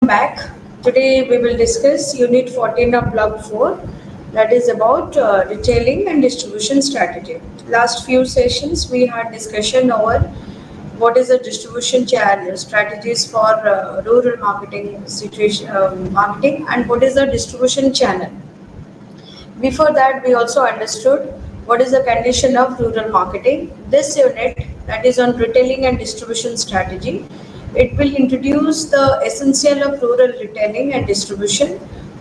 back. Today we will discuss Unit 14 of Block 4, that is about retailing and distribution strategy. Last few sessions we had discussion over what is the distribution channel strategies for rural marketing situation marketing, and what is the distribution channel. Before that, we also understood what is the condition of rural marketing. This unit, that is on retailing and distribution strategy, it will introduce the essential of rural retailing and distribution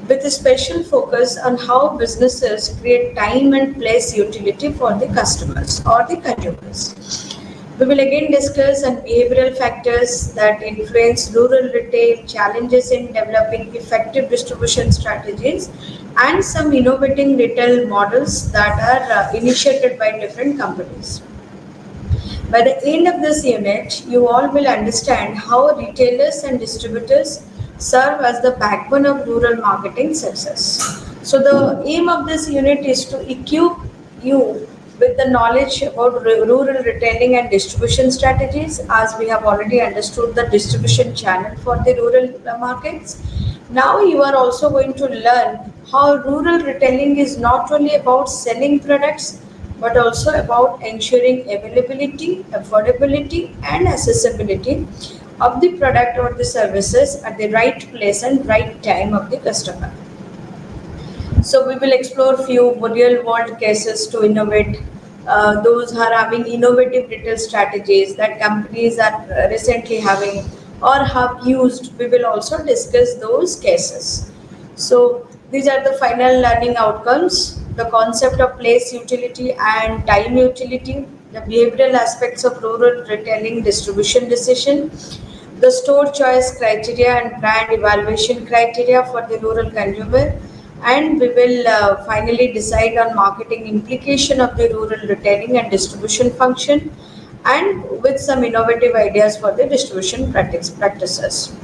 with a special focus on how businesses create time and place utility for the customers or the consumers. We will again discuss on behavioral factors that influence rural retail, challenges in developing effective distribution strategies, and some innovating retail models that are initiated by different companies. By the end of this unit, you all will understand how retailers and distributors serve as the backbone of rural marketing success. So, the aim of this unit is to equip you with the knowledge about rural retailing and distribution strategies, as we have already understood the distribution channel for the rural markets. Now, you are also going to learn how rural retailing is not only about selling products but also about ensuring availability, affordability, and accessibility of the product or the services at the right place and right time of the customer. So we will explore few real world cases to innovate. Those who are having innovative retail strategies that companies are recently having or have used. We will also discuss those cases. So these are the final learning outcomes: the concept of place utility and time utility, the behavioral aspects of rural retailing distribution decision, the store choice criteria and brand evaluation criteria for the rural consumer, and we will finally decide on marketing implication of the rural retailing and distribution function, and with some innovative ideas for the distribution practices.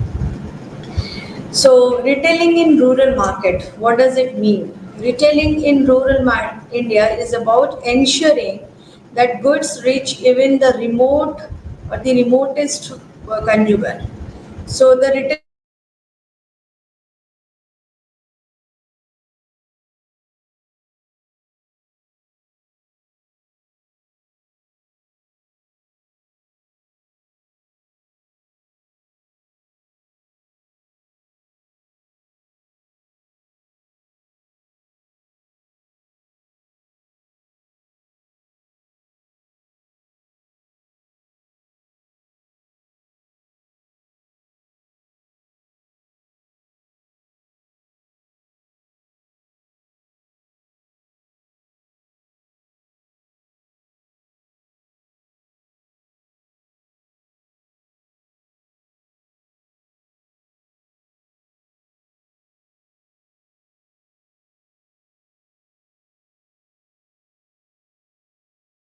So, retailing in rural market, what does it mean? Retailing in rural India is about ensuring that goods reach even the remote or the remotest consumer. So, the retail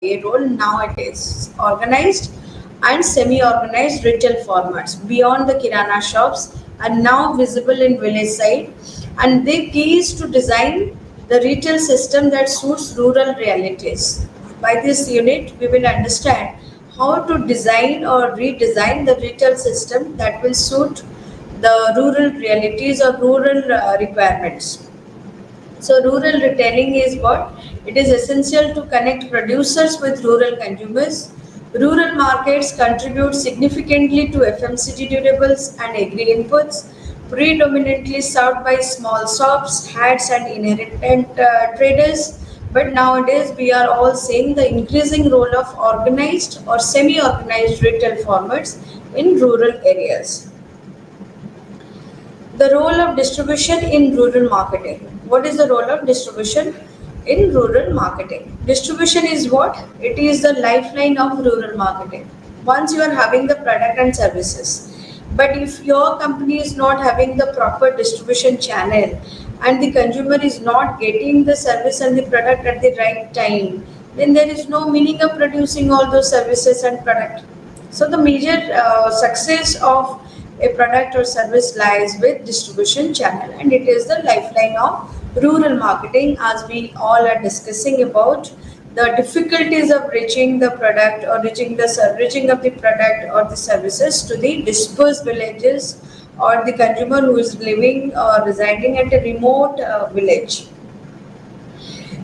a role nowadays, organized and semi-organized retail formats beyond the kirana shops are now visible in village side, and the key is to design the retail system that suits rural realities. By this unit, we will understand how to design or redesign the retail system that will suit the rural realities or rural requirements. So rural retailing is what? It is essential to connect producers with rural consumers. Rural markets contribute significantly to FMCG durables and agri inputs, predominantly served by small shops, hats, and inherent traders. But nowadays, we are all seeing the increasing role of organized or semi-organized retail formats in rural areas. The role of distribution in rural marketing. What is the role of distribution in rural marketing? Distribution is what? It is the lifeline of rural marketing. Once you are having the product and services, but if your company is not having the proper distribution channel and the consumer is not getting the service and the product at the right time, then there is no meaning of producing all those services and product. So the major success of a product or service lies with distribution channel, and it is the lifeline of rural marketing, as we all are discussing about the difficulties of reaching the product or reaching of the product or the services to the dispersed villages or the consumer who is living or residing at a remote village.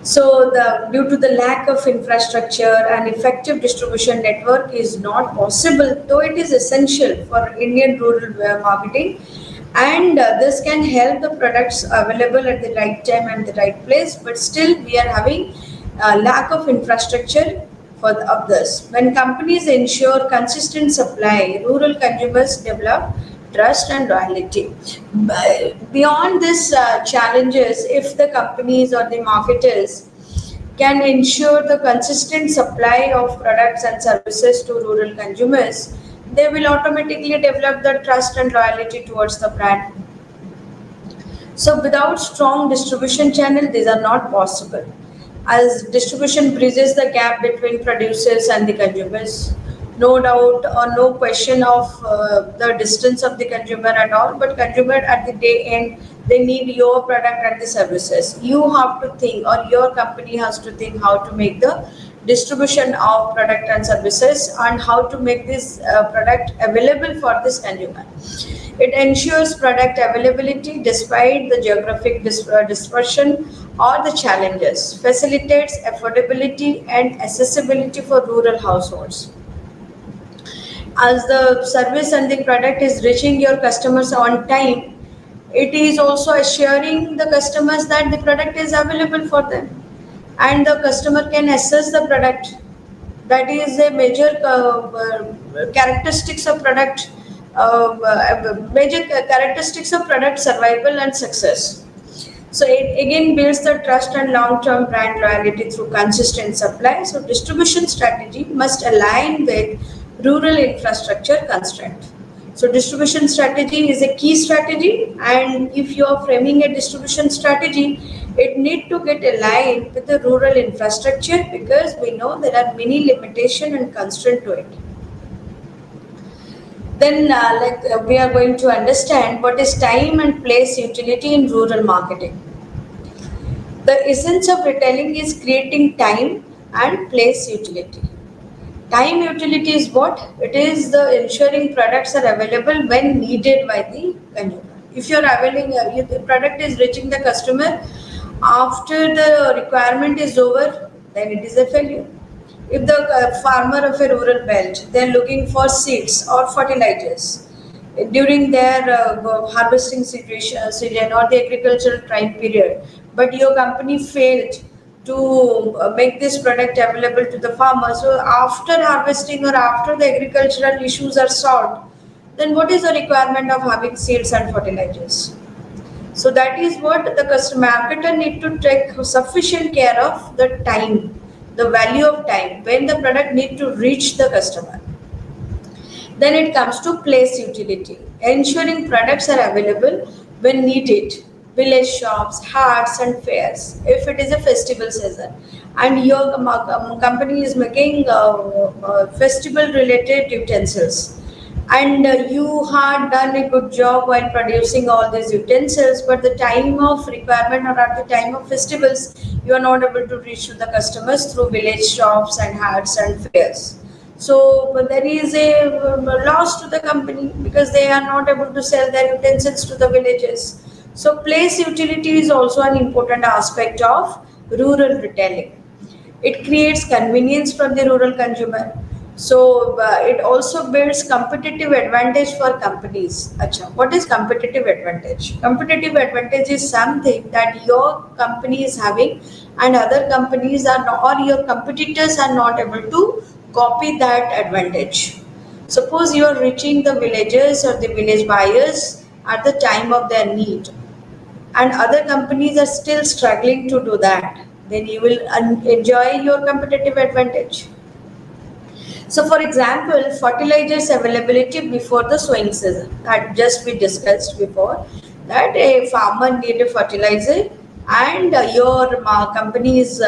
So, due to the lack of infrastructure, an effective distribution network is not possible, though it is essential for Indian rural marketing. And this can help the products available at the right time and the right place, but still we are having lack of infrastructure of this. When companies ensure consistent supply, rural consumers develop trust and loyalty. Beyond these challenges, if the companies or the marketers can ensure the consistent supply of products and services to rural consumers, they will automatically develop the trust and loyalty towards the brand. So without strong distribution channel, these are not possible. As distribution bridges the gap between producers and the consumers, no doubt or no question of the distance of the consumer and all, but consumer at the day end, they need your product and the services. You have to think, or your company has to think how to make the distribution of product and services and how to make this product available for this consumer. It ensures product availability despite the geographic dispersion or the challenges, facilitates affordability and accessibility for rural households. As the service and the product is reaching your customers on time, it is also assuring the customers that the product is available for them and the customer can assess the product. That is a major characteristics of product, major characteristics of product survival and success. So it again builds the trust and long-term brand loyalty through consistent supply. So distribution strategy must align with rural infrastructure constraint. So distribution strategy is a key strategy, and if you are framing a distribution strategy, it need to get aligned with the rural infrastructure because we know there are many limitation and constraint to it. Then we are going to understand what is time and place utility in rural marketing. The essence of retailing is creating time and place utility. Time utility is what? It is the ensuring products are available when needed by the consumer. If you're availing, if the product is reaching the customer after the requirement is over, then it is a failure. If the farmer of a rural belt, they're looking for seeds or fertilizers during their harvesting season or the agricultural time period, but your company failed to make this product available to the farmer. So after harvesting or after the agricultural issues are solved, then what is the requirement of having seeds and fertilizers? So that is what the customer marketer need to take sufficient care of the time, the value of time when the product need to reach the customer. Then it comes to place utility, ensuring products are available when needed. Village shops, haats, and fairs. If it is a festival season, and your company is making festival-related utensils, and you had done a good job while producing all these utensils, but the time of requirement or at the time of festivals, you are not able to reach to the customers through village shops and haats and fairs. So but there is a loss to the company because they are not able to sell their utensils to the villages. So place utility is also an important aspect of rural retailing. It creates convenience for the rural consumer. So it also builds competitive advantage for companies. Acha, what is competitive advantage? Competitive advantage is something that your company is having and other companies are not, or your competitors are not able to copy that advantage. Suppose you are reaching the villagers or the village buyers at the time of their need and other companies are still struggling to do that, then you will enjoy your competitive advantage. So, for example, fertilizers availability before the sowing season that just we discussed before, that a farmer need a fertilizer and your company is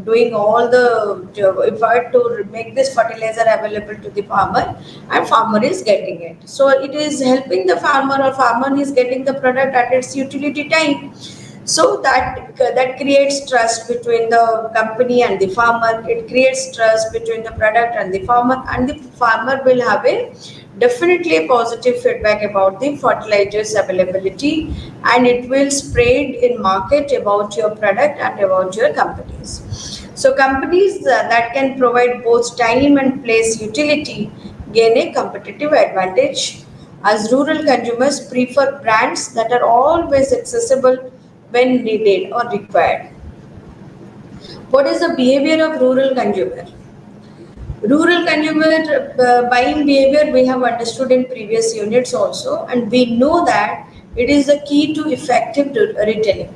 doing all the effort to make this fertilizer available to the farmer and farmer is getting it. So it is helping the farmer or farmer is getting the product at its utility time. So that creates trust between the company and the farmer. It creates trust between the product and the farmer will have a definitely a positive feedback about the fertilizers availability, and it will spread in market about your product and about your companies. So companies that can provide both time and place utility gain a competitive advantage, as rural consumers prefer brands that are always accessible when needed or required. What is the behavior of rural consumer? Rural consumer buying behavior we have understood in previous units also, and we know that it is the key to effective retailing.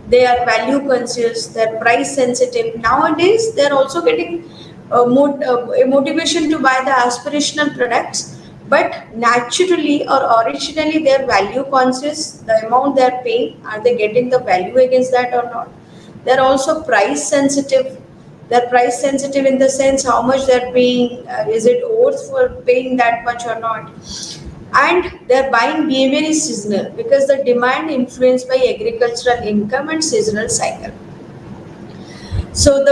They are value conscious, they're price sensitive. Nowadays, they're also getting a motivation to buy the aspirational products, but naturally or originally they're value conscious. The amount they're paying, are they getting the value against that or not? They're also price sensitive. They're price sensitive in the sense how much they're paying, is it worth for paying that much or not? And their buying behavior is seasonal because the demand influenced by agricultural income and seasonal cycle. So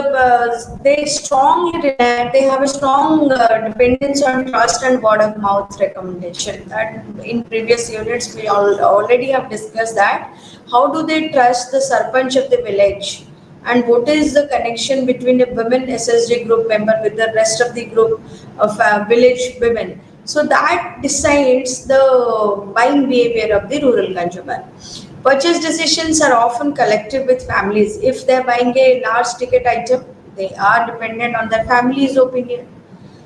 they strongly rely, they have a strong dependence on trust and word of mouth recommendation. That in previous units we already have discussed that. How do they trust the sarpanch of the village? And what is the connection between a women SSG group member with the rest of the group of village women? So that decides the buying behavior of the rural consumer. Purchase decisions are often collective with families. If they're buying a large ticket item, they are dependent on their family's opinion.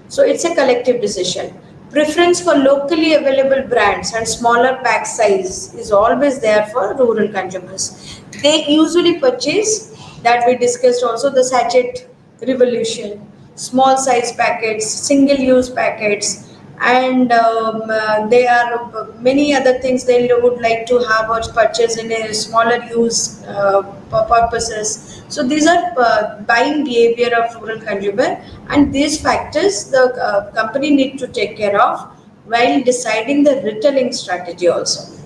So it's a collective decision. Preference for locally available brands and smaller pack size is always there for rural consumers. They usually purchase, that we discussed also, the sachet revolution, small size packets, single use packets, and there are many other things they would like to have or purchase in a smaller use purposes. So these are buying behavior of rural consumer, and these factors the company need to take care of while deciding the retailing strategy also.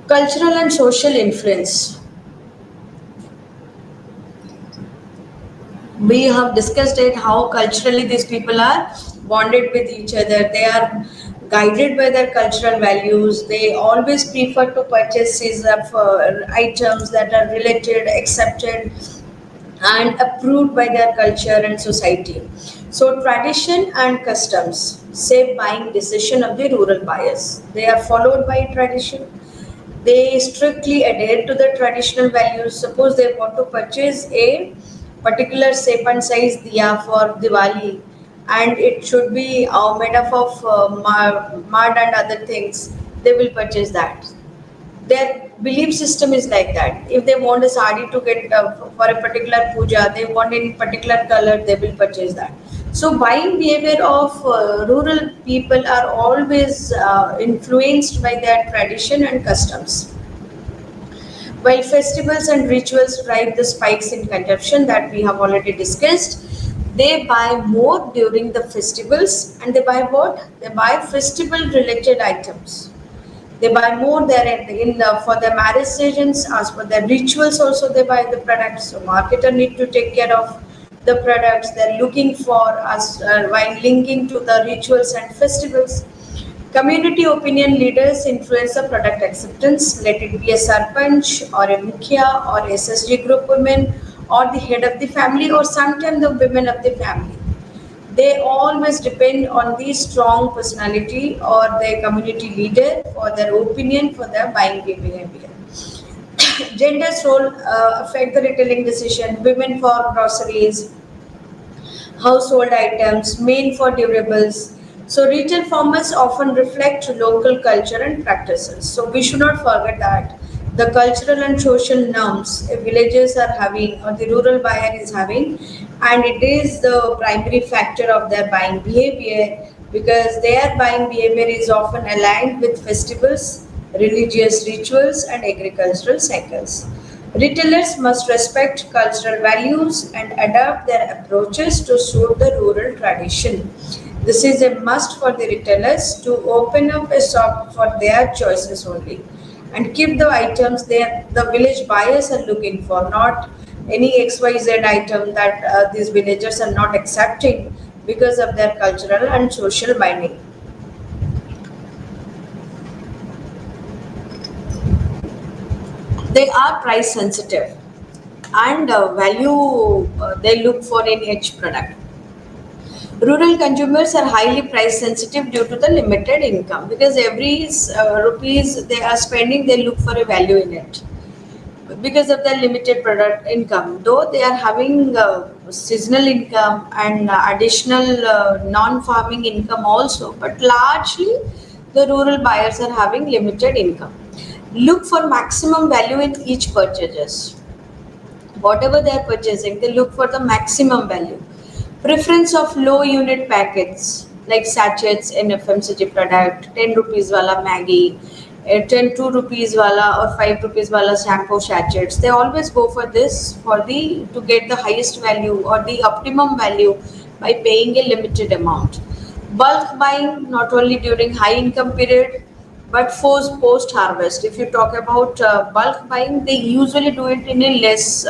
Cultural and social influence. We have discussed it how culturally these people are bonded with each other. They are guided by their cultural values. They always prefer to purchase these items that are related, accepted, and approved by their culture and society. So tradition and customs shape buying decision of the rural buyers. They are followed by tradition. They strictly adhere to the traditional values. Suppose they want to purchase a particular shape and size diya for Diwali, and it should be made up of mud and other things, they will purchase that. Their belief system is like that. If they want a sari to get for a particular puja, they want in particular color, they will purchase that. So buying behavior of rural people are always influenced by their tradition and customs. While festivals and rituals drive the spikes in consumption that we have already discussed, they buy more during the festivals, and they buy what? They buy festival related items. They buy more there for their marriage seasons, as for their rituals also they buy the products. So marketer need to take care of the products they're looking for as while linking to the rituals and festivals. Community opinion leaders influence the product acceptance. Let it be a sarpanch or a mukhya or SSG group women or the head of the family or sometimes the women of the family. They always depend on the strong personality or their community leader for their opinion for their buying behavior. Gender's role affect the retailing decision. Women for groceries, household items, men for durables. So retail farmers often reflect local culture and practices. So we should not forget that the cultural and social norms villages are having or the rural buyer is having, and it is the primary factor of their buying behavior because their buying behavior is often aligned with festivals, religious rituals, and agricultural cycles. Retailers must respect cultural values and adapt their approaches to suit the rural tradition. This is a must for the retailers to open up a shop for their choices only and keep the items the village buyers are looking for, not any XYZ item that these villagers are not accepting. because of their cultural and social binding. They are price sensitive and value they look for in each product. Rural consumers are highly price sensitive due to the limited income because every rupees they are spending, they look for a value in it because of their limited product income. Though they are having seasonal income and additional non-farming income also, but largely the rural buyers are having limited income. Look for maximum value in each purchases. Whatever they are purchasing, they look for the maximum value. Preference of low unit packets like sachets in FMCG product, 10 rupees wala Maggi, 10 2 rupees wala or 5 rupees wala shampoo sachets. They always go for this for the to get the highest value or the optimum value by paying a limited amount. Bulk buying not only during high income period but for post harvest. If you talk about bulk buying, they usually do it in a less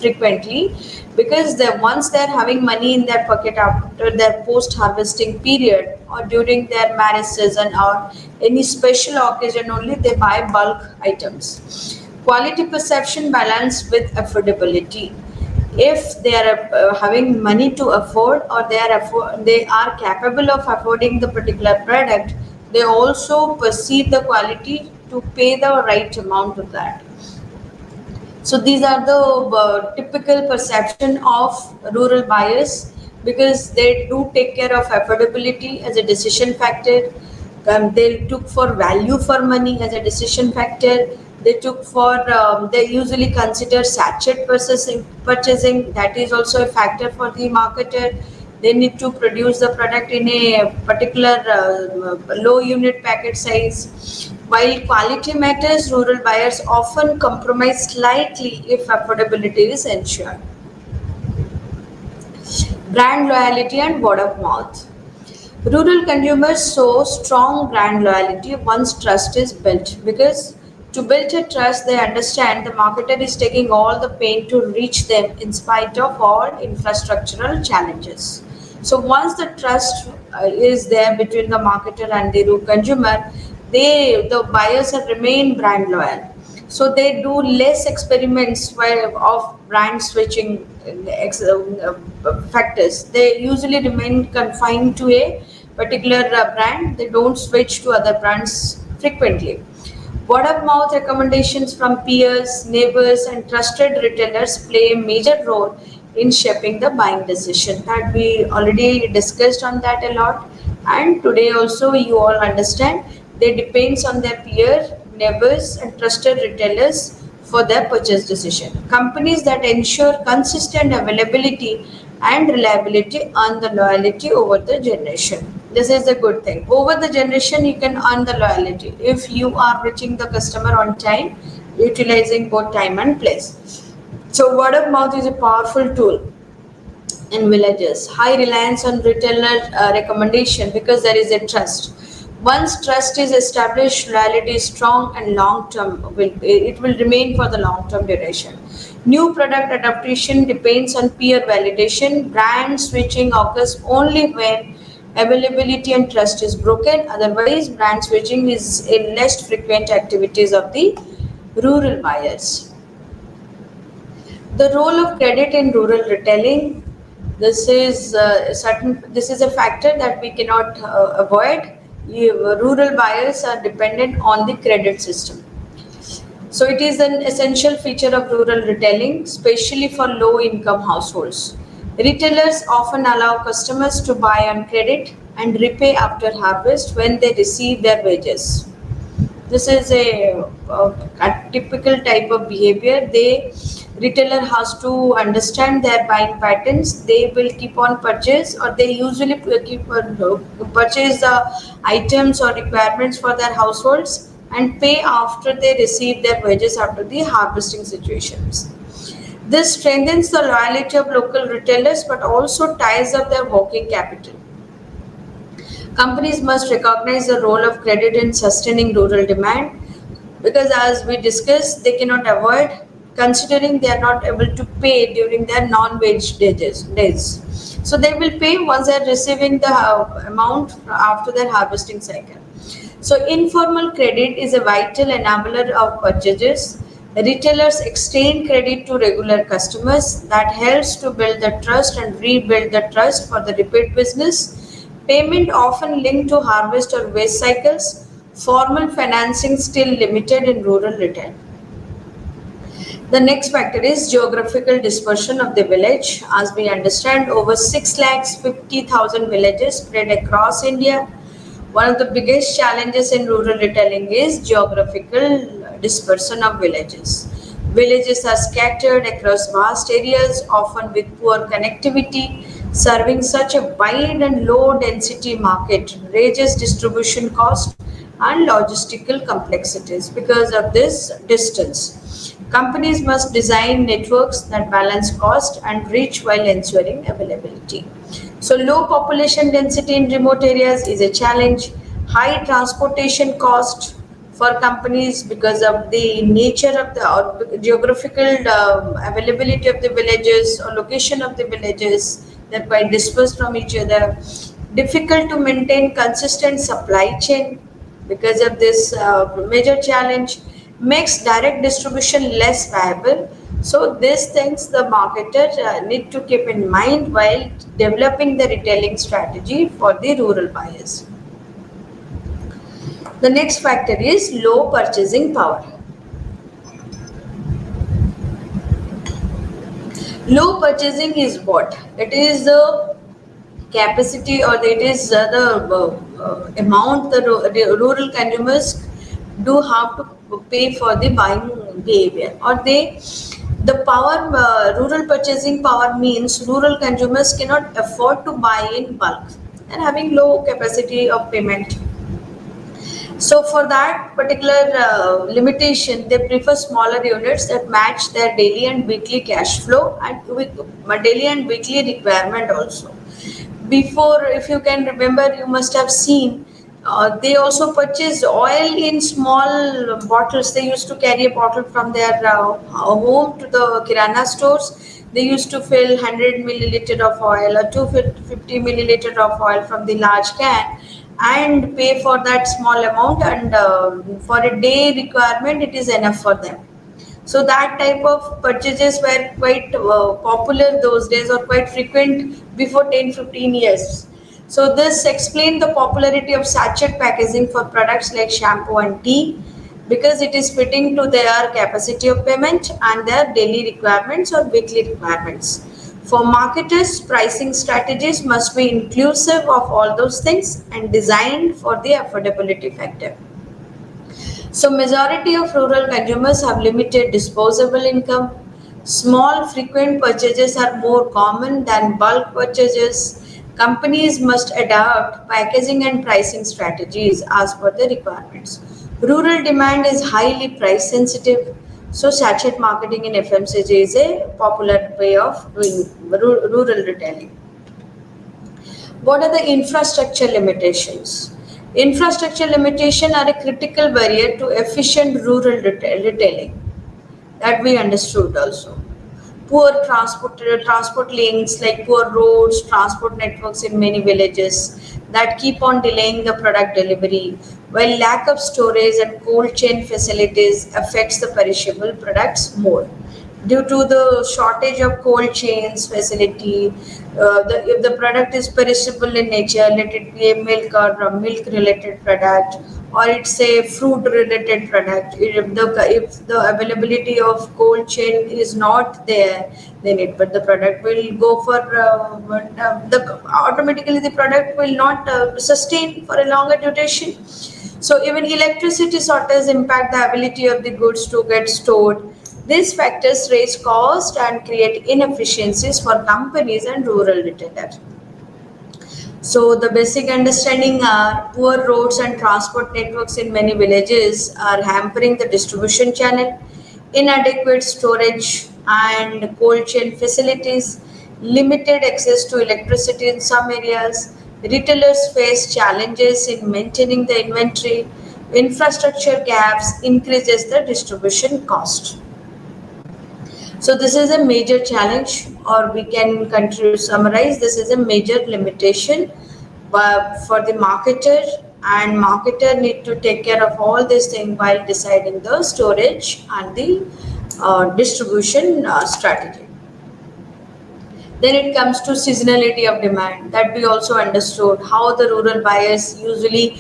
frequently because they once they're having money in their pocket after their post harvesting period or during their marriage season or any special occasion only they buy bulk items. Quality perception balanced with affordability. If they are having money to afford or they are capable of affording the particular product, they also perceive the quality to pay the right amount of that. So these are the typical perception of rural buyers because they do take care of affordability as a decision factor. They took for value for money as a decision factor. They took for they usually consider sachet purchasing. That is also a factor for the marketer. They need to produce the product in a particular low unit packet size. While quality matters, rural buyers often compromise slightly if affordability is ensured. Brand loyalty and word of mouth. Rural consumers show strong brand loyalty once trust is built because to build a trust, they understand the marketer is taking all the pain to reach them in spite of all infrastructural challenges. So once the trust is there between the marketer and the consumer, the buyers have remain brand loyal. So they do less experiments of brand switching factors. They usually remain confined to a particular brand. They don't switch to other brands frequently. Word of mouth recommendations from peers, neighbors, and trusted retailers play a major role in shaping the buying decision. That we already discussed on that a lot, and today also you all understand they depends on their peer, neighbors, and trusted retailers for their purchase decision. Companies that ensure consistent availability and reliability earn the loyalty over the generation. This is a good thing. Over the generation, you can earn the loyalty if you are reaching the customer on time, utilizing both time and place. So, word of mouth is a powerful tool in villages. High reliance on retailer recommendation because there is a trust. Once trust is established, loyalty is strong and long term. It will remain for the long term duration. New product adaptation depends on peer validation. Brand switching occurs only when availability and trust is broken. Otherwise, brand switching is a less frequent activities of the rural buyers. The role of credit in rural retailing. This is a factor that we cannot avoid. Rural buyers are dependent on the credit system. So it is an essential feature of rural retailing, especially for low income households. Retailers often allow customers to buy on credit and repay after harvest when they receive their wages. This is a typical type of behavior. They retailer has to understand their buying patterns. They will keep on purchase or they usually keep on purchase the items or requirements for their households and pay after they receive their wages after the harvesting situations. This strengthens the loyalty of local retailers but also ties up their working capital. Companies must recognize the role of credit in sustaining rural demand because, as we discussed, they cannot avoid considering they are not able to pay during their non-wage days. So they will pay once they're receiving the amount after their harvesting cycle. So informal credit is a vital enabler of purchases. Retailers extend credit to regular customers that helps to build the trust and rebuild the trust for the repeat business. Payment often linked to harvest or waste cycles. Formal financing still limited in rural retail. The next factor is geographical dispersion of the village. As we understand, over 6 lakhs 50,000 villages spread across India. One of the biggest challenges in rural retailing is geographical dispersion of villages. Villages are scattered across vast areas, often with poor connectivity. Serving such a wide and low density market raises distribution cost and logistical complexities because of this distance. Companies must design networks that balance cost and reach while ensuring availability. So, low population density in remote areas is a challenge. High transportation cost for companies because of the nature of the or geographical availability of the villages or location of the villages that quite dispersed from each other. Difficult to maintain consistent supply chain because of this major challenge makes direct distribution less viable. So these things the marketer need to keep in mind while developing the retailing strategy for the rural buyers. The next factor is low purchasing power. Low purchasing is what? It is the capacity or it is the amount the rural consumers do have to pay for the buying behavior or they the power rural purchasing power means rural consumers cannot afford to buy in bulk and having low capacity of payment. So for that particular limitation, they prefer smaller units that match their daily and weekly cash flow and daily and weekly requirement also. Before, if you can remember, you must have seen they also purchased oil in small bottles. They used to carry a bottle from their home to the kirana stores. They used to fill 100 milliliter of oil or 250 milliliter of oil from the large can and pay for that small amount and for a day requirement it is enough for them. So that type of purchases were quite popular those days or quite frequent before 10-15 years. So this explained the popularity of sachet packaging for products like shampoo and tea because it is fitting to their capacity of payment and their daily requirements or weekly requirements. For marketers, pricing strategies must be inclusive of all those things and designed for the affordability factor. So majority of rural consumers have limited disposable income. Small frequent purchases are more common than bulk purchases. Companies must adapt packaging and pricing strategies as per the requirements. Rural demand is highly price sensitive. So sachet marketing in FMCG is a popular way of doing rural retailing. What are the infrastructure limitations? Infrastructure limitations are a critical barrier to efficient rural retailing that we understood also. Poor transport links like poor roads, transport networks in many villages that keep on delaying the product delivery, while lack of storage and cold chain facilities affects the perishable products more due to the shortage of cold chains facility. If the product is perishable in nature, let it be a milk or a milk related product or it's a fruit related product. If the availability of cold chain is not there, then it but the product will go for the automatically the product will not sustain for a longer duration. So even electricity shortages impact the ability of the goods to get stored. These factors raise cost and create inefficiencies for companies and rural retailers. So the basic understanding are poor roads and transport networks in many villages are hampering the distribution channel, inadequate storage and cold chain facilities, limited access to electricity in some areas. Retailers face challenges in maintaining the inventory. Infrastructure gaps increases the distribution cost. So this is a major challenge, or we can summarize this is a major limitation for the marketer, and marketer need to take care of all these things while deciding the storage and the distribution strategy. Then it comes to seasonality of demand, that we also understood how the rural buyers usually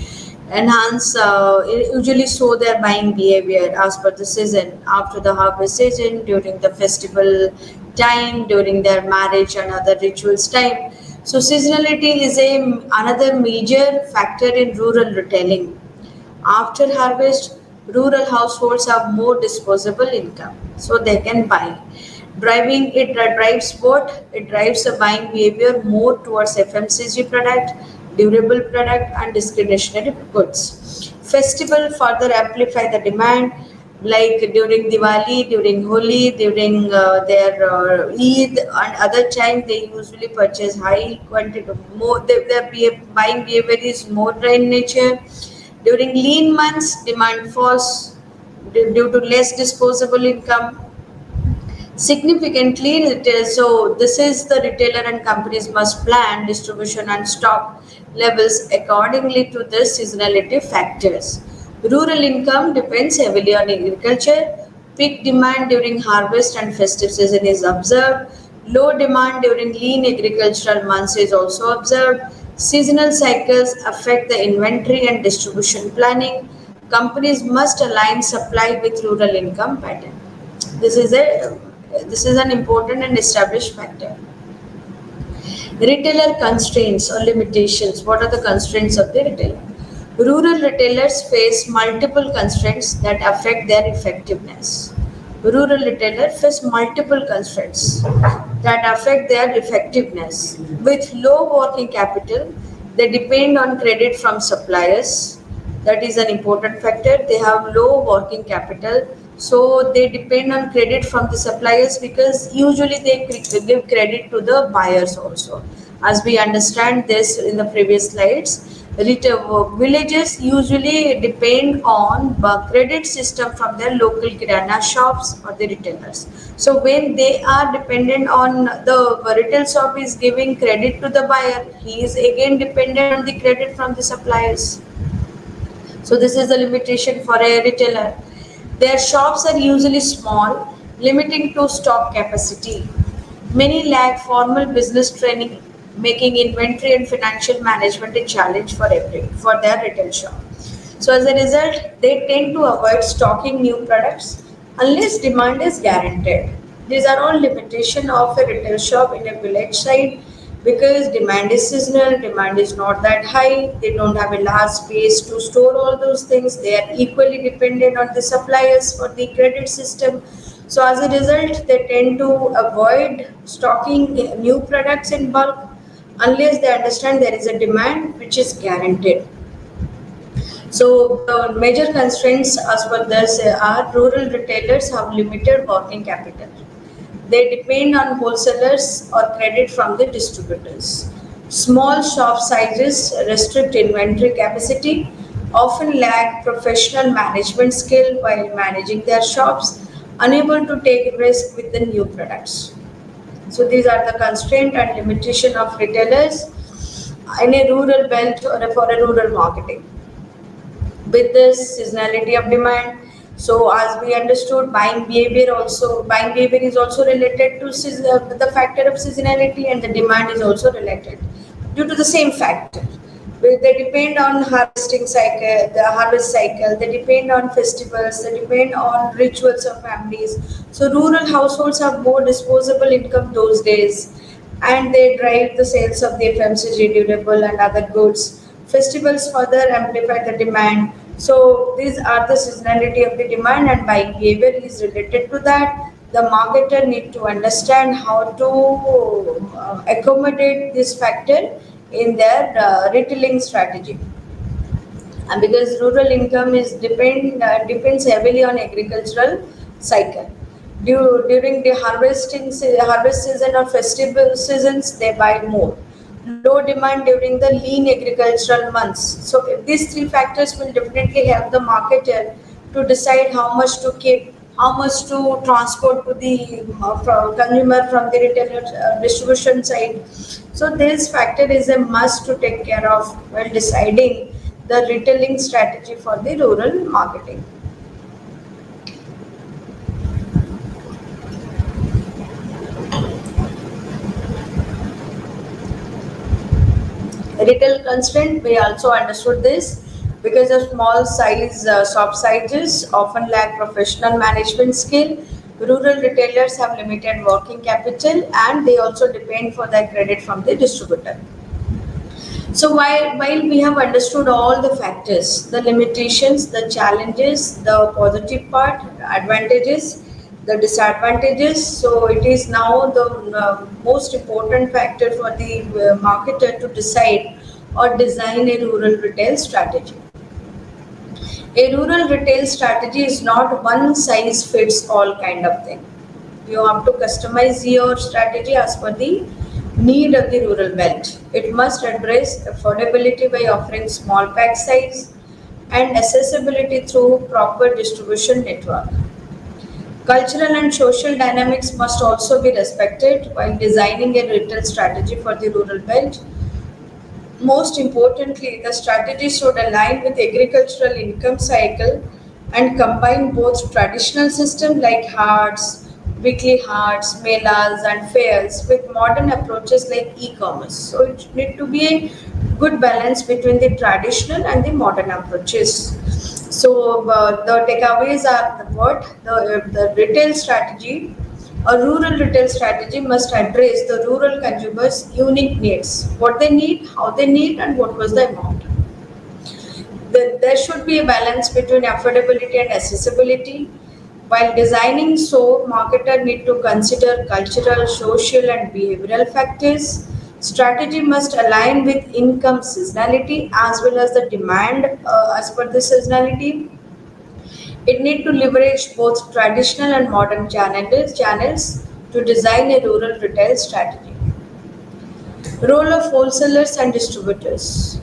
show their buying behavior as per the season, after the harvest season, during the festival time, during their marriage and other rituals time. So seasonality is another major factor in rural retailing. After harvest, rural households have more disposable income, so they can buy. It drives the buying behavior more towards FMCG product, durable product, and discretionary goods. Festival further amplify the demand, like during Diwali, during Holi, during their Eid and other time, they usually purchase high quantity. More their buying behavior is more in nature. During lean months, demand falls due to less disposable income. Significantly, so this is the retailer and companies must plan distribution and stock levels accordingly to the seasonality factors. Rural income depends heavily on agriculture. Peak demand during harvest and festive season is observed. Low demand during lean agricultural months is also observed. Seasonal cycles affect the inventory and distribution planning. Companies must align supply with rural income pattern. This is a this is an important and established factor. Retailer constraints or limitations. What are the constraints of the retailer? Rural retailers face multiple constraints that affect their effectiveness. Rural retailers face multiple constraints that affect their effectiveness. With low working capital, they depend on credit from suppliers. That is an important factor. They have low working capital, so they depend on credit from the suppliers, because usually they give credit to the buyers also. As we understand this in the previous slides, villages usually depend on credit system from their local kirana shops or the retailers. So when they are dependent on the retail shop is giving credit to the buyer, he is again dependent on the credit from the suppliers. So this is the limitation for a retailer. Their shops are usually small, limiting to stock capacity. Many lack formal business training, making inventory and financial management a challenge for their retail shop. So as a result, they tend to avoid stocking new products unless demand is guaranteed. These are all limitation of a retail shop in a village side, because demand is seasonal, demand is not that high, they don't have a large space to store all those things, they are equally dependent on the suppliers for the credit system. So as a result, they tend to avoid stocking new products in bulk unless they understand there is a demand which is guaranteed. So the major constraints as per this are rural retailers have limited working capital. They depend on wholesalers or credit from the distributors. Small shop sizes restrict inventory capacity, often lack professional management skill while managing their shops, unable to take risk with the new products. So these are the constraint and limitation of retailers in a rural belt or for a rural marketing. With this seasonality of demand, so as we understood, buying behavior is also related to the factor of seasonality, and the demand is also related due to the same factor. They depend on harvest cycle, they depend on festivals, they depend on rituals of families. So rural households have more disposable income those days, and they drive the sales of the FMCG, durable, and other goods. Festivals further amplify the demand. So these are the seasonality of the demand, and buying behavior is related to that. The marketer need to understand how to accommodate this factor in their retailing strategy. And because rural income depends heavily on agricultural cycle. During the harvest season or festival seasons, they buy more. Low demand during the lean agricultural months. So these three factors will definitely help the marketer to decide how much to keep, how much to transport to the consumer from the retailer distribution side. So this factor is a must to take care of while deciding the retailing strategy for the rural marketing. Retail constraint, we also understood this because of small size, shop sizes often lack professional management skill. Rural retailers have limited working capital and they also depend for their credit from the distributor. So while we have understood all the factors, the limitations, the challenges, the positive part, advantages, the disadvantages, so it is now the most important factor for the marketer to decide or design a rural retail strategy. A rural retail strategy is not one size fits all kind of thing. You have to customize your strategy as per the need of the rural belt. It must address affordability by offering small pack size and accessibility through proper distribution network. Cultural and social dynamics must also be respected while designing a retail strategy for the rural belt. Most importantly, the strategy should align with agricultural income cycle and combine both traditional systems like harts, weekly harts, melas and fairs with modern approaches like e-commerce. So it need to be a good balance between the traditional and the modern approaches. So the takeaways are the retail strategy. A rural retail strategy must address the rural consumers' unique needs, what they need, how they need, and what was the amount. There should be a balance between affordability and accessibility. While designing so, marketer need to consider cultural, social, and behavioral factors. Strategy must align with income seasonality as well as the demand as per the seasonality. It need to leverage both traditional and modern channels to design a rural retail strategy. Role of wholesalers and distributors.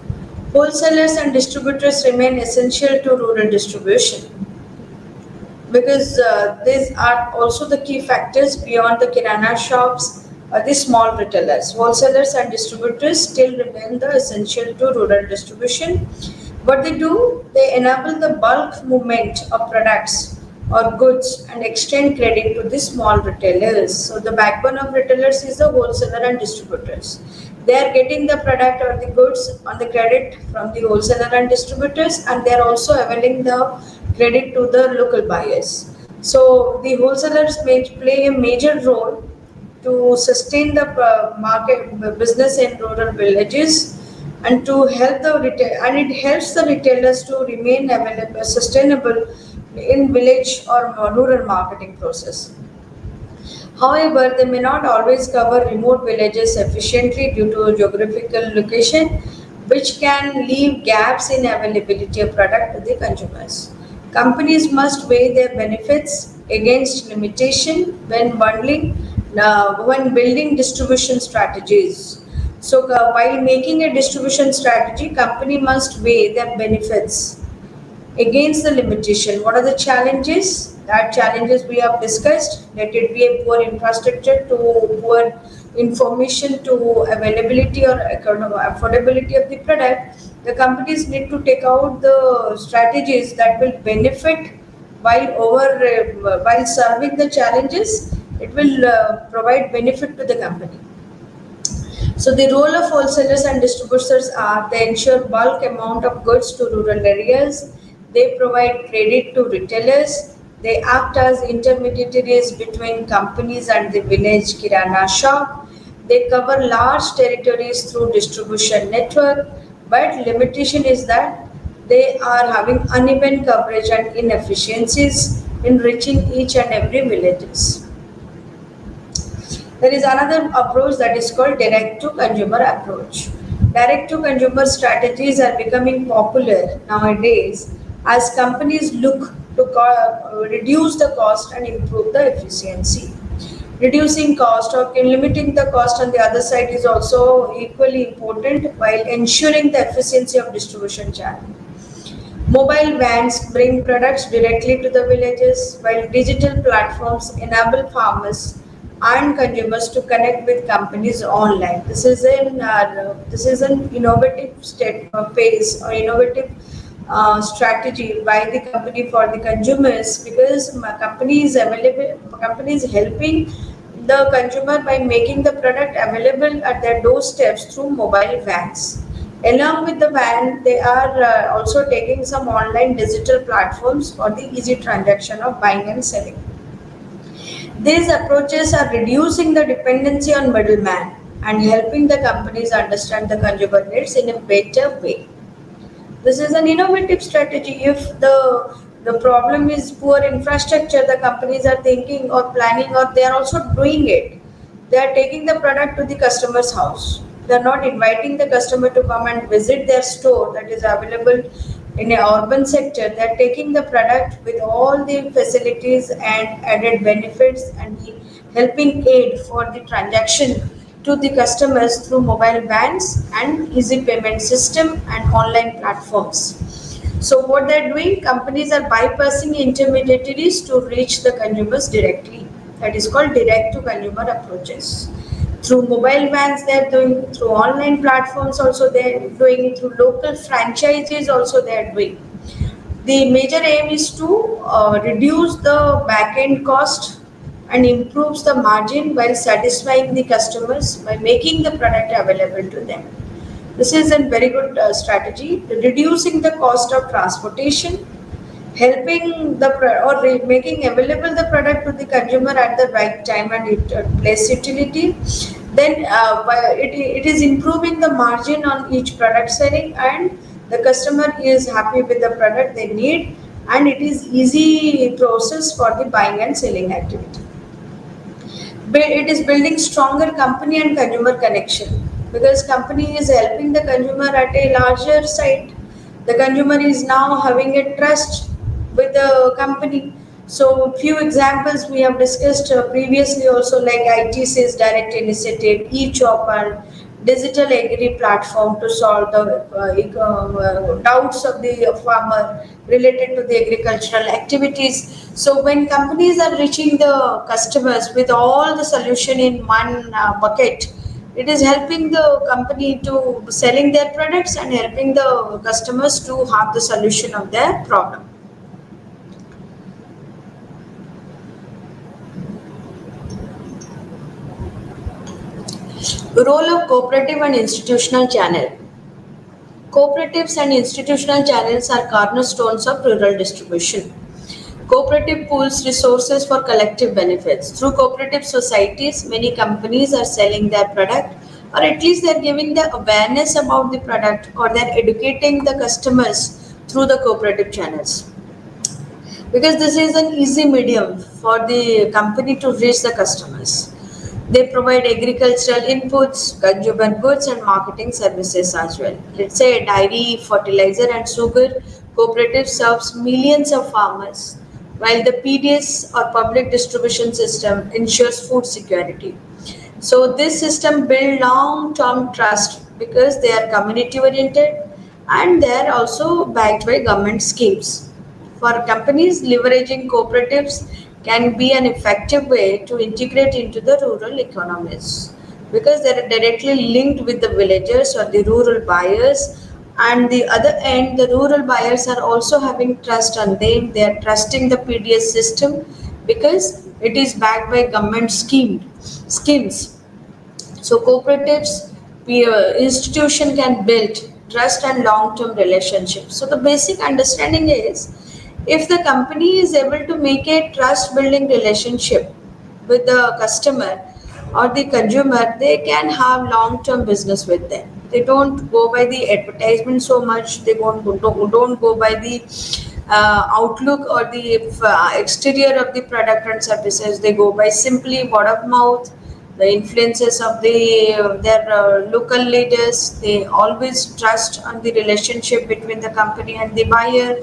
Wholesalers and distributors remain essential to rural distribution because these are also the key factors beyond the kirana shops or the small retailers. Wholesalers and distributors still remain the essential to rural distribution. What they do, they enable the bulk movement of products or goods and extend credit to the small retailers. So the backbone of retailers is the wholesaler and distributors. They are getting the product or the goods on the credit from the wholesaler and distributors, and they are also availing the credit to the local buyers. So the wholesalers may play a major role to sustain the market business in rural villages and to help the retail, and it helps the retailers to remain available sustainable in village or rural marketing process. However, they may not always cover remote villages efficiently due to geographical location, which can leave gaps in availability of product to the consumers. Companies must weigh their benefits against limitation when building distribution strategies. So, while making a distribution strategy, company must weigh their benefits against the limitation. What are the challenges? That challenges we have discussed. Let it be a poor infrastructure to poor information to availability or affordability of the product. The companies need to take out the strategies that will benefit while serving the challenges. It will provide benefit to the company. So the role of wholesalers and distributors are they ensure bulk amount of goods to rural areas, they provide credit to retailers, they act as intermediaries between companies and the village kirana shop, they cover large territories through distribution network, but limitation is that they are having uneven coverage and inefficiencies in reaching each and every villages. There is another approach that is called direct to consumer approach. Direct to consumer strategies are becoming popular nowadays as companies look to reduce the cost and improve the efficiency. Reducing cost or limiting the cost on the other side is also equally important while ensuring the efficiency of distribution channel. Mobile vans bring products directly to the villages, while digital platforms enable farmers and consumers to connect with companies online. This is an innovative step pace or innovative strategy by the company for the consumers, because company is helping the consumer by making the product available at their doorsteps through mobile vans. Along with the van, they are also taking some online digital platforms for the easy transaction of buying and selling. These approaches are reducing the dependency on middlemen and helping the companies understand the consumer needs in a better way. This is an innovative strategy. If the problem is poor infrastructure, the companies are thinking or planning, or they are also doing it. They are taking the product to the customer's house. They are not inviting the customer to come and visit their store that is available in a urban sector. They are taking the product with all the facilities and added benefits, and helping aid for the transaction to the customers through mobile banks and easy payment system and online platforms. So what they're doing, companies are bypassing intermediaries to reach the consumers directly. That is called direct to consumer approaches. Through mobile vans, they're doing, through online platforms also they're doing, through local franchises also they're doing. The major aim is to reduce the back end cost and improves the margin while satisfying the customers by making the product available to them. This is a very good strategy, reducing the cost of transportation, helping making available the product to the consumer at the right time and place utility. Then it is improving the margin on each product selling, and the customer is happy with the product they need, and it is easy process for the buying and selling activity. It is building stronger company and consumer connection, because company is helping the consumer at a larger site. The consumer is now having a trust with the company. So few examples we have discussed previously also, like ITC's direct initiative, e-chopper, digital agri platform to solve the doubts of the farmer related to the agricultural activities. So when companies are reaching the customers with all the solution in one bucket, it is helping the company to selling their products and helping the customers to have the solution of their problem. Role of cooperative and institutional channel. Cooperatives and institutional channels are cornerstones of rural distribution. Cooperative pools resources for collective benefits. Through cooperative societies, many companies are selling their product, or at least they're giving the awareness about the product, or they're educating the customers through the cooperative channels. Because this is an easy medium for the company to reach the customers. They provide agricultural inputs, consumer goods, and marketing services as well. Let's say a dairy, fertilizer, and sugar cooperative serves millions of farmers, while the PDS or public distribution system ensures food security. So this system build long-term trust because they are community oriented, and they are also backed by government schemes. For companies, leveraging cooperatives can be an effective way to integrate into the rural economies, because they are directly linked with the villagers or the rural buyers. And the other end, the rural buyers are also having trust on them. They are trusting the PDS system because it is backed by government schemes. So cooperatives, institution can build trust and long-term relationships. So the basic understanding is, if the company is able to make a trust-building relationship with the customer or the consumer, they can have long-term business with them. They don't go by the advertisement so much. They don't go by the outlook or the exterior of the product and services. They go by simply word of mouth, the influences of their local leaders. They always trust on the relationship between the company and the buyer.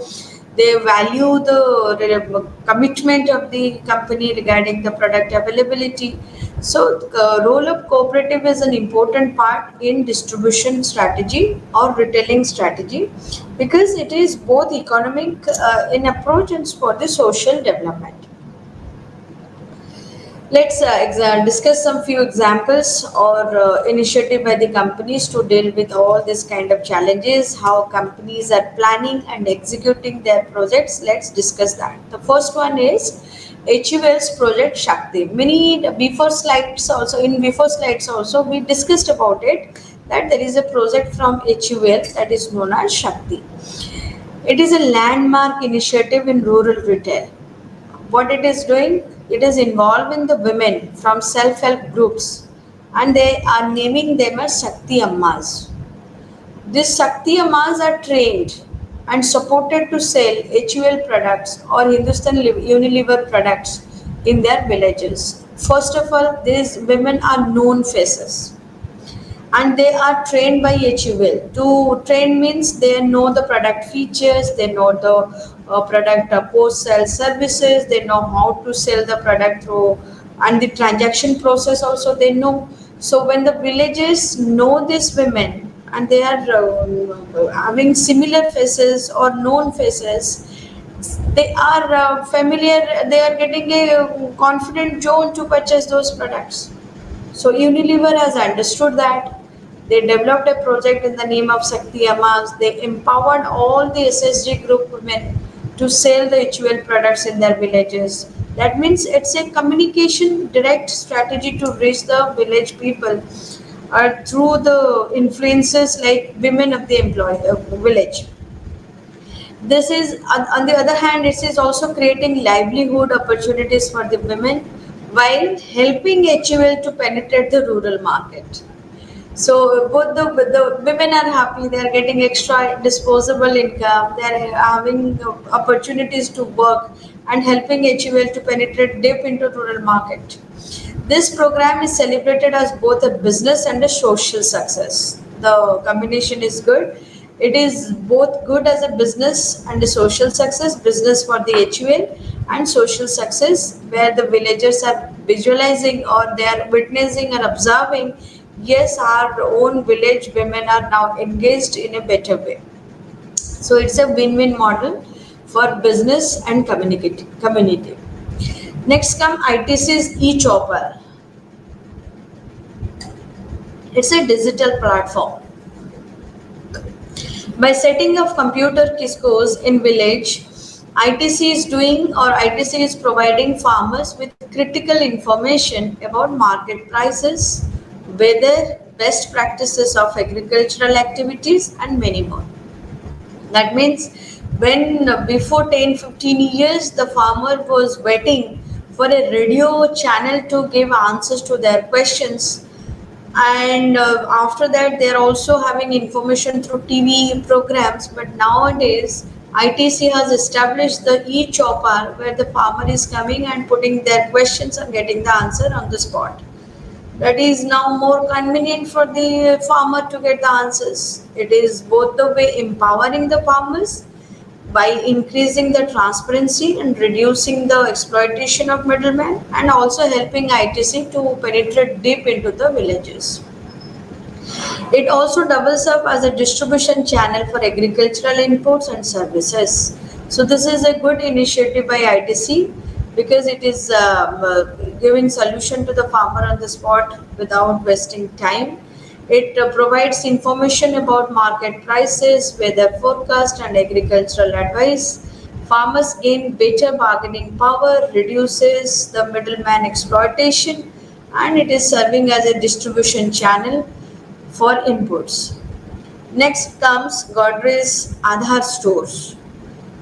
They value the commitment of the company regarding the product availability. So, role of cooperative is an important part in distribution strategy or retailing strategy because it is both economic in approach and for the social development. Let's discuss some few examples or initiative by the companies to deal with all this kind of challenges, how companies are planning and executing their projects. Let's discuss that. The first one is HUL's Project Shakti. Many before slides also we discussed about it that there is a project from HUL that is known as Shakti. It is a landmark initiative in rural retail. What it is doing, it is involving the women from self-help groups and they are naming them as Shakti Ammas. These Shakti Ammas are trained and supported to sell HUL products or Unilever products in their villages. First of all, these women are known faces and they are trained by HUL. To train means they know the product features, they know the product post sale services, they know how to sell the product through and the transaction process also they know. So when the villages know these women and they are having similar faces or known faces, they are familiar, they are getting a confident zone to purchase those products. So Unilever has understood that. They developed a project in the name of Shakti Ammas. They empowered all the SSG group women to sell the HUL products in their villages. That means it's a communication direct strategy to reach the village people through the influences like women of the village. This is, on the other hand, it is also creating livelihood opportunities for the women while helping HUL to penetrate the rural market. So both the women are happy, they are getting extra disposable income, they are having opportunities to work and helping HUL to penetrate deep into rural market. This program is celebrated as both a business and a social success. The combination is good. It is both good as a business and a social success, business for the HUL and social success where the villagers are visualizing or they are witnessing or observing, yes, our own village women are now engaged in a better way. So it's a win-win model for business and community. Next come ITC's e-chopper. It's a digital platform. By setting up computer kiosks in village, ITC is doing or ITC is providing farmers with critical information about market prices, weather, best practices of agricultural activities and many more. That means when before 10-15 years the farmer was waiting for a radio channel to give answers to their questions and after that they are also having information through TV programs, but nowadays ITC has established the e-chopper where the farmer is coming and putting their questions and getting the answer on the spot. That is now more convenient for the farmer to get the answers. It is both the way empowering the farmers by increasing the transparency and reducing the exploitation of middlemen and also helping ITC to penetrate deep into the villages. It also doubles up as a distribution channel for agricultural inputs and services. So this is a good initiative by ITC because it is giving solution to the farmer on the spot without wasting time. It provides information about market prices, weather forecast and agricultural advice. Farmers gain better bargaining power, reduces the middleman exploitation, and it is serving as a distribution channel for inputs. Next comes Godrej's Aadhaar stores.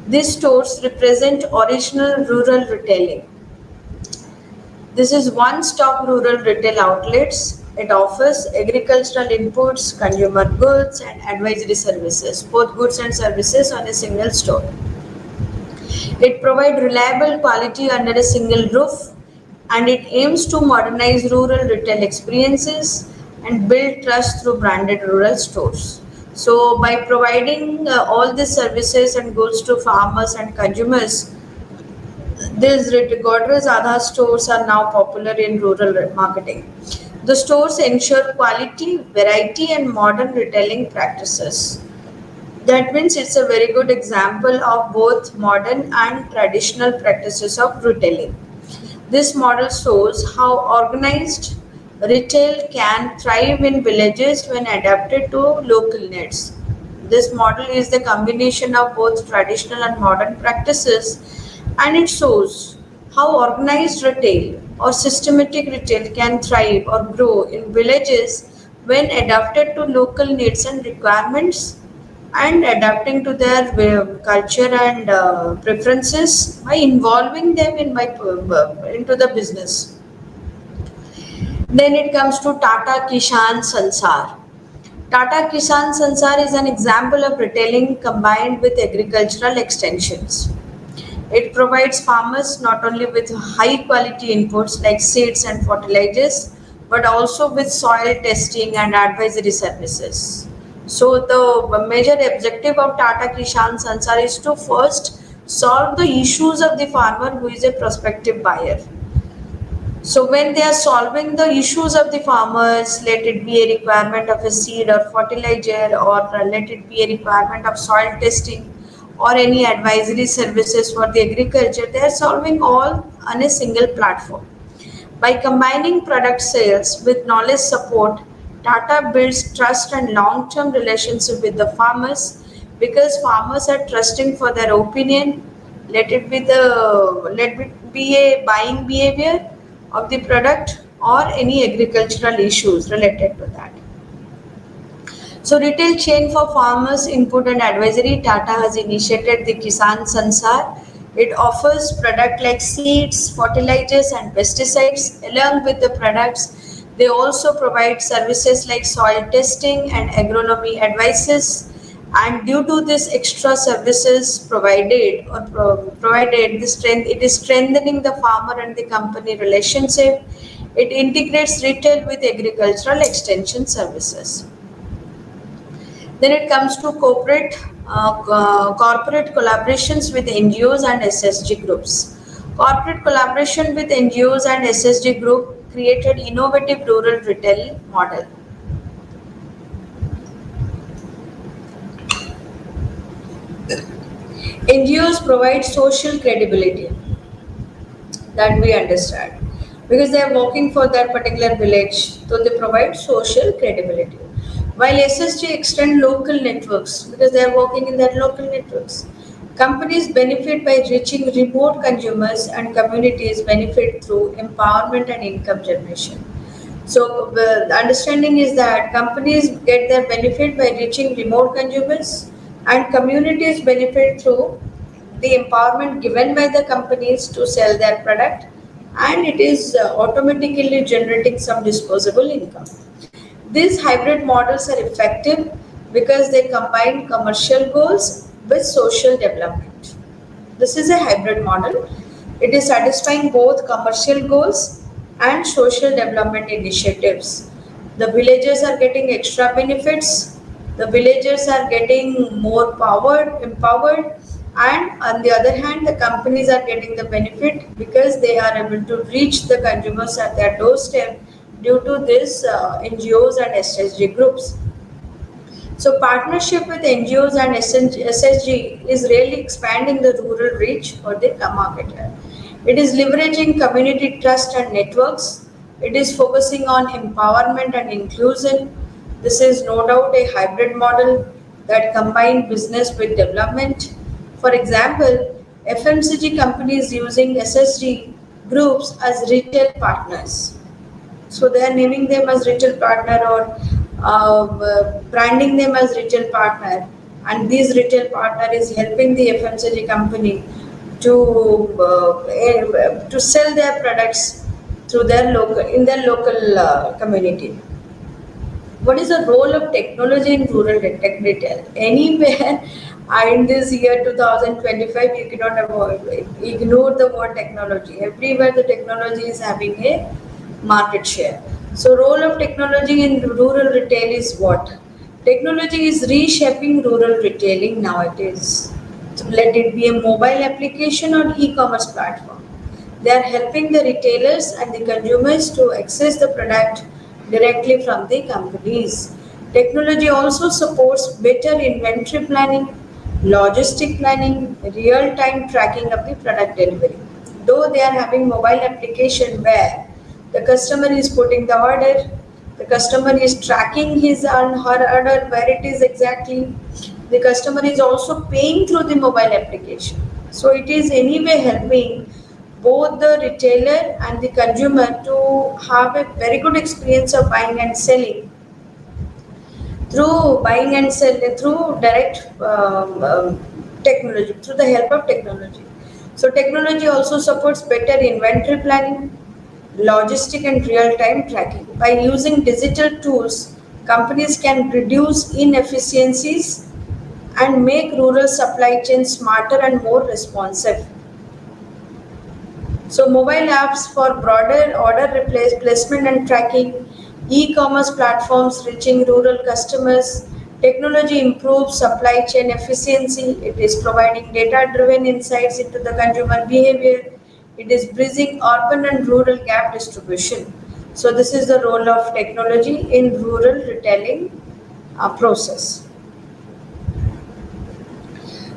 These stores represent original rural retailing. This is one-stop rural retail outlets. It offers agricultural inputs, consumer goods, and advisory services, both goods and services on a single store. It provides reliable quality under a single roof and it aims to modernize rural retail experiences and build trust through branded rural stores. So, by providing all these services and goods to farmers and consumers, These Godrej Aadhaar stores are now popular in rural marketing. The stores ensure quality, variety, and modern retailing practices. That means it's a very good example of both modern and traditional practices of retailing. This model shows how organized retail can thrive in villages when adapted to local needs. This model is the combination of both traditional and modern practices, and it shows how organized retail or systematic retail can thrive or grow in villages when adapted to local needs and requirements and adapting to their culture and preferences by involving them into the business. Then it comes to Tata Kishan Sansar. Tata Kisan Sansar is an example of retailing combined with agricultural extensions. It provides farmers not only with high quality inputs like seeds and fertilizers, but also with soil testing and advisory services. So the major objective of Tata Kishan Sansar is to first solve the issues of the farmer who is a prospective buyer. So when they are solving the issues of the farmers, let it be a requirement of a seed or fertilizer, or let it be a requirement of soil testing or any advisory services for the agriculture, they are solving all on a single platform. By combining product sales with knowledge support, Tata builds trust and long-term relationship with the farmers because farmers are trusting for their opinion. Let it be a buying behavior of the product or any agricultural issues related to that. So retail chain for farmers input and advisory, Tata has initiated the Kisan Sansar. It offers product like seeds, fertilizers and pesticides. Along with the products, they also provide services like soil testing and agronomy advices. And due to this extra services provided, it is strengthening the farmer and the company relationship. It integrates retail with agricultural extension services. Then it comes to corporate collaborations with NGOs and SSG groups. Corporate collaboration with NGOs and SSG group created innovative rural retail model. NGOs provide social credibility, that we understand, because they are working for that particular village, so they provide social credibility, while SSG extend local networks because they are working in that local networks. Companies benefit by reaching remote consumers, and communities benefit through empowerment and income generation. So the understanding is that companies get their benefit by reaching remote consumers, and communities benefit through the empowerment given by the companies to sell their product, and it is automatically generating some disposable income. These hybrid models are effective because they combine commercial goals with social development. This is a hybrid model. It is satisfying both commercial goals and social development initiatives. The villagers are getting extra benefits, the villagers are getting more empowered, and on the other hand, the companies are getting the benefit because they are able to reach the consumers at their doorstep due to this NGOs and SSG groups. So partnership with NGOs and SSG is really expanding the rural reach for the marketer. It is leveraging community trust and networks. It is focusing on empowerment and inclusion. This is no doubt a hybrid model that combines business with development. For example, FMCG companies using SSG groups as retail partners, so they are naming them as retail partner or branding them as retail partner, and this retail partner is helping the FMCG company to sell their products through their local community. What is the role of technology in rural tech retail? Anywhere in this year 2025, you cannot ignore the word technology. Everywhere the technology is having a market share. So role of technology in rural retail is what? Technology is reshaping rural retailing nowadays. let it be a mobile application or e-commerce platform. They are helping the retailers and the consumers to access the product directly from the companies. Technology also supports better inventory planning, logistic planning, real-time tracking of the product delivery. Though they are having mobile application where the customer is putting the order, the customer is tracking his and her order where it is exactly, the customer is also paying through the mobile application. So it is anyway helping both the retailer and the consumer to have a very good experience of buying and selling through buying and selling through direct technology, through the help of technology. So technology also supports better inventory planning, logistic and real-time tracking. By using digital tools, companies can reduce inefficiencies and make rural supply chains smarter and more responsive. So mobile apps for broader order placement and tracking, e-commerce platforms reaching rural customers, technology improves supply chain efficiency, it is providing data-driven insights into the consumer behavior, it is bridging urban and rural gap distribution. So this is the role of technology in rural retailing process.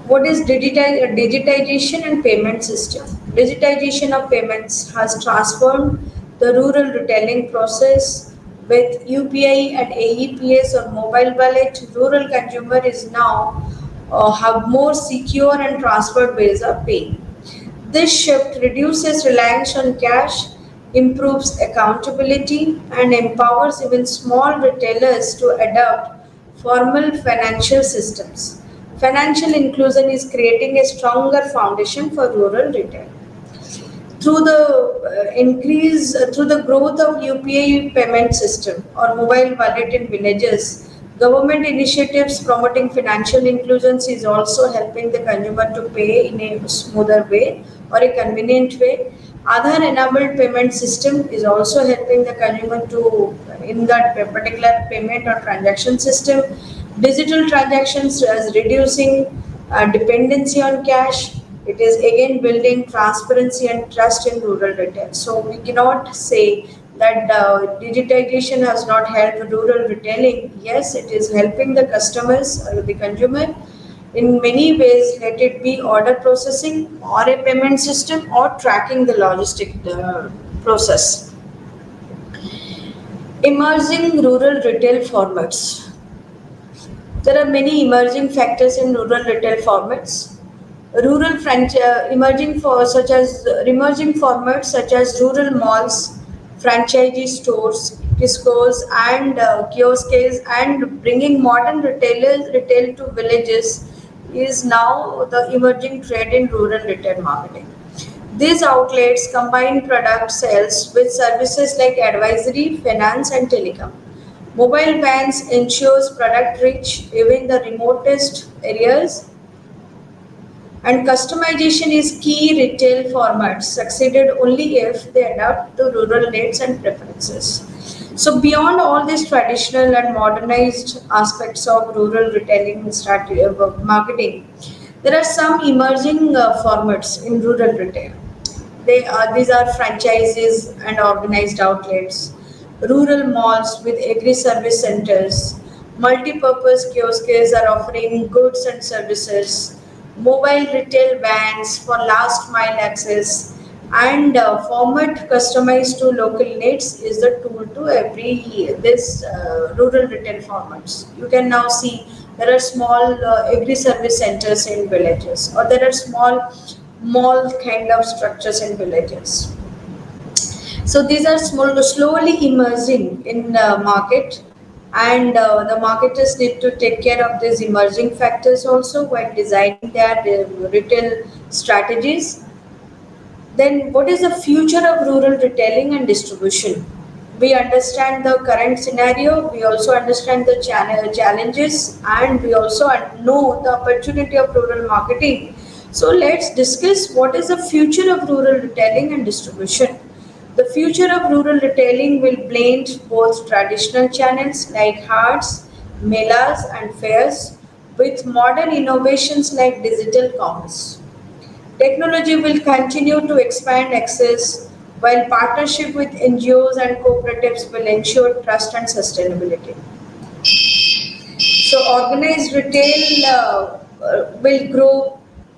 What is digitization and payment system? Digitization of payments has transformed the rural retailing process with UPI and AEPS or mobile wallet. Rural consumer is now have more secure and transferred ways of paying. This shift reduces reliance on cash, improves accountability, and empowers even small retailers to adopt formal financial systems. Financial inclusion is creating a stronger foundation for rural retail. Through the through the growth of UPI payment system or mobile wallet in villages, government initiatives promoting financial inclusions is also helping the consumer to pay in a smoother way or a convenient way. Aadhaar enabled payment system is also helping the consumer to in that particular payment or transaction system. Digital transactions is reducing dependency on cash. It is again building transparency and trust in rural retail. So we cannot say that digitization has not helped rural retailing. Yes, it is helping the customers or the consumer in many ways. Let it be order processing or a payment system or tracking the logistic process. Emerging rural retail formats. There are many emerging factors in rural retail formats. Rural emerging for such as emerging formats such as rural malls, franchisee stores, kiosks, and kiosks, and bringing modern retail to villages is now the emerging trend in rural retail marketing. These outlets combine product sales with services like advisory, finance, and telecom. Mobile vans ensures product reach even the remotest areas, and customization is key. Retail formats succeeded only if they adapt to rural needs and preferences. So beyond all these traditional and modernized aspects of rural retailing strategy marketing, there are some emerging formats in rural retail. These are franchises and organized outlets, rural malls with agri-service centers, multi-purpose kiosks are offering goods and services, mobile retail vans for last mile access, and format customized to local needs is the tool to every this rural retail formats. You can now see there are small agri-service centers in villages, or there are small mall kind of structures in villages. So these are slowly emerging in the market, and the marketers need to take care of these emerging factors also while designing their retail strategies. Then, what is the future of rural retailing and distribution? We understand the current scenario, we also understand the challenges, and we also know the opportunity of rural marketing. So, let's discuss what is the future of rural retailing and distribution. The future of rural retailing will blend both traditional channels like haats, melas, and fairs with modern innovations like digital commerce. Technology will continue to expand access while partnership with NGOs and cooperatives will ensure trust and sustainability. So organized retail will grow,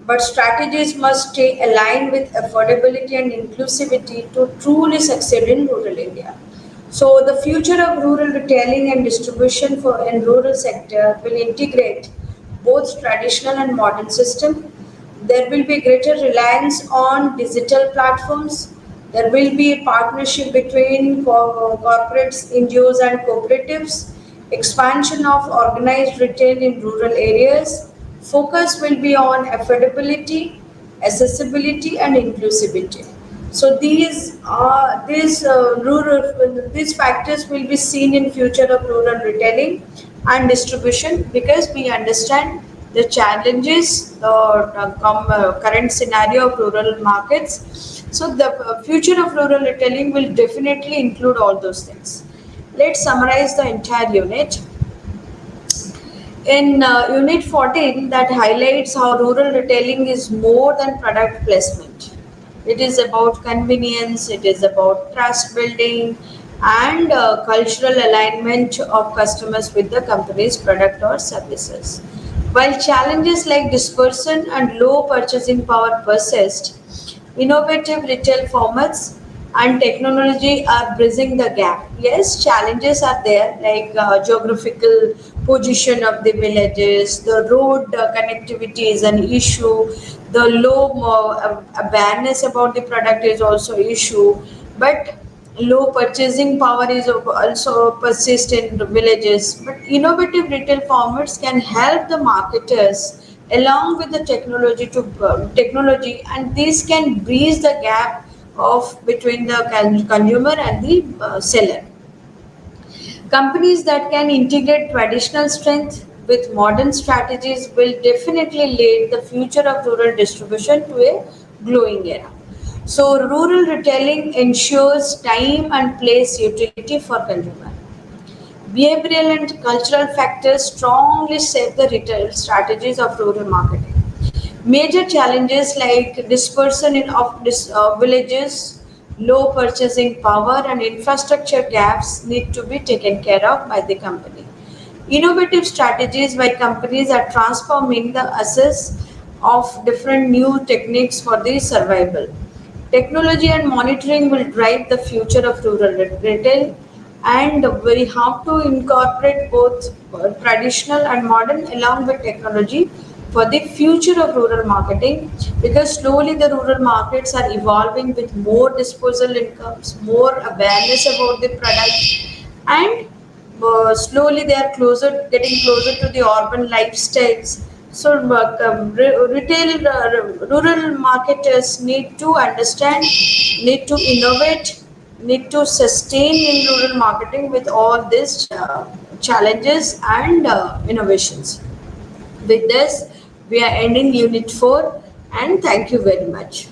but strategies must stay aligned with affordability and inclusivity to truly succeed in rural India. So the future of rural retailing and distribution for in rural sector will integrate both traditional and modern system. There will be greater reliance on digital platforms. There will be a partnership between corporates, NGOs, and cooperatives. Expansion of organized retail in rural areas. Focus will be on affordability, accessibility, and inclusivity. So these factors will be seen in future of rural retailing and distribution because we understand the challenges, the current scenario of rural markets. So the future of rural retailing will definitely include all those things. Let's summarize the entire unit. In Unit 14, that highlights how rural retailing is more than product placement. It is about convenience, it is about trust building, and cultural alignment of customers with the company's product or services. While challenges like dispersion and low purchasing power persist, innovative retail formats and technology are bridging the gap. Yes, challenges are there like geographical position of the villages, the road connectivity is an issue, the low awareness about the product is also issue, but low purchasing power is also persist in the villages. But innovative retail formats can help the marketers along with the technology, and these can bridge the gap of between the consumer and the seller. Companies that can integrate traditional strength with modern strategies will definitely lead the future of rural distribution to a glowing era. So, rural retailing ensures time and place utility for consumer. Behavioral and cultural factors strongly shape the retail strategies of rural marketing. Major challenges like dispersion of villages, low purchasing power, and infrastructure gaps need to be taken care of by the company. Innovative strategies by companies are transforming the access of different new techniques for the survival. Technology and monitoring will drive the future of rural retail, and we have to incorporate both traditional and modern along with technology for the future of rural marketing, because slowly the rural markets are evolving with more disposal incomes, more awareness about the product, and slowly they are getting closer to the urban lifestyles. So rural marketers need to understand, need to innovate, need to sustain in rural marketing with all these challenges and innovations. With this, we are ending Unit 4, and thank you very much.